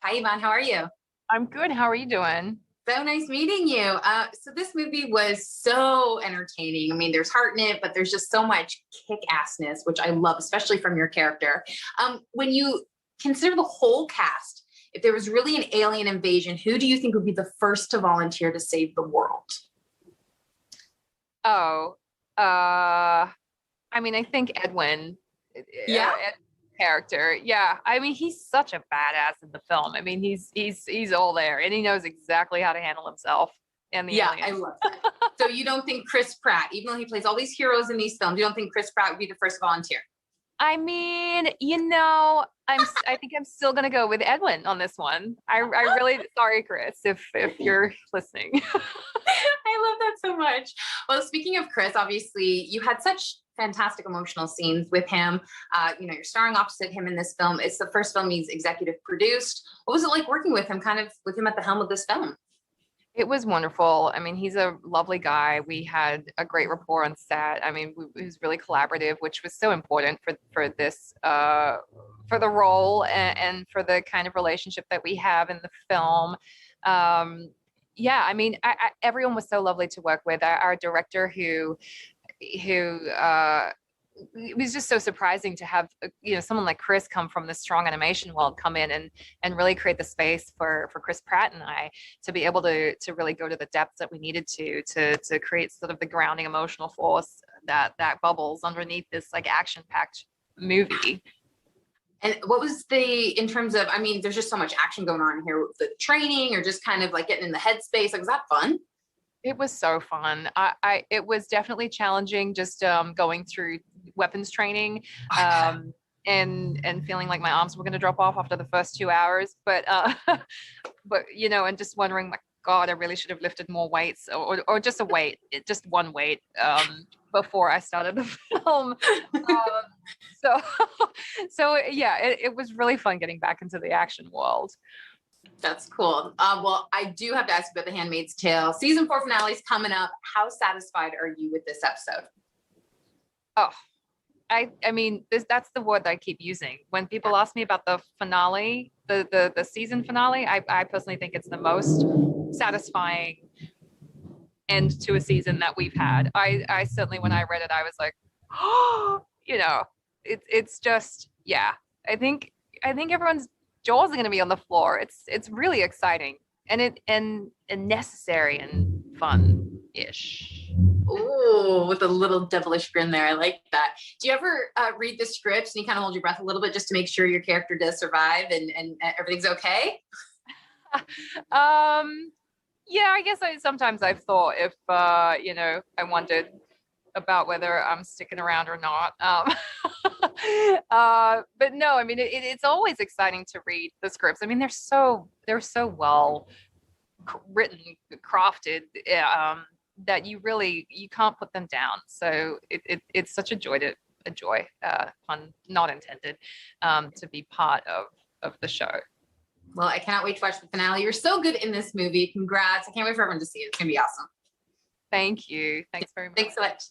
Hi, Yvonne. How are you? I'm good. How are you doing? So nice meeting you. So this movie was so entertaining. I mean, there's heart in it, but there's just so much kick-assness, which I love, especially from your character. When you consider the whole cast, if there was really an alien invasion, who do you think would be the first to volunteer to save the world? Oh, I mean, I think Edwin, Yeah, Ed's character. Yeah, I mean, he's such a badass in the film. I mean, he's all there, and he knows exactly how to handle himself and the yeah, I aliens. love that. So you don't think Chris Pratt, even though he plays all these heroes in these films, you don't think Chris Pratt would be the first volunteer? I mean, I think I'm still gonna go with Edwin on this one. I really sorry, Chris, if you're listening. I love that so much. Well, speaking of Chris, obviously you had such fantastic emotional scenes with him. You're starring opposite him in this film. It's the first film he's executive produced. What was it like working with him, kind of with him at the helm of this film? It was wonderful. I mean, he's a lovely guy. We had a great rapport on set. I mean, it was really collaborative, which was so important for this for the role and for the kind of relationship that we have in the film. Um, yeah, I mean, everyone was so lovely to work with. Our director, who it was just so surprising to have someone like Chris come from the strong animation world come in and really create the space for Chris Pratt and I to be able to really go to the depths that we needed to create sort of the grounding emotional force that bubbles underneath this like action packed movie. And what was in terms of, I mean, there's just so much action going on here with the training or just kind of like getting in the headspace. Like, was that fun? It was so fun. It was definitely challenging just going through weapons training and feeling like my arms were going to drop off after the first 2 hours. But and just wondering, like, God, I really should have lifted more weights or just a weight, just one weight before I started the film. So, so yeah, it was really fun getting back into the action world. That's cool. Well, I do have to ask you about The Handmaid's Tale. Season 4 finale is coming up. How satisfied are you with this episode? Oh, I mean, that's the word that I keep using. When people ask me about the finale, the season finale, I personally think it's the most satisfying end to a season that we've had. I certainly, when I read it, I was like, oh, it's just, yeah. I think everyone's jaws are going to be on the floor. It's really exciting and necessary and fun-ish. Oh, with a little devilish grin there. I like that. Do you ever read the scripts and you kind of hold your breath a little bit just to make sure your character does survive and everything's okay? Yeah, I guess sometimes I've thought if I wondered about whether I'm sticking around or not. But no, I mean it's always exciting to read the scripts. I mean they're so well written, crafted, that you can't put them down. So it's such a joy, pun not intended, to be part of the show. Well, I cannot wait to watch the finale. You're so good in this movie. Congrats. I can't wait for everyone to see it. It's going to be awesome. Thank you. Thanks very much. Thanks so much.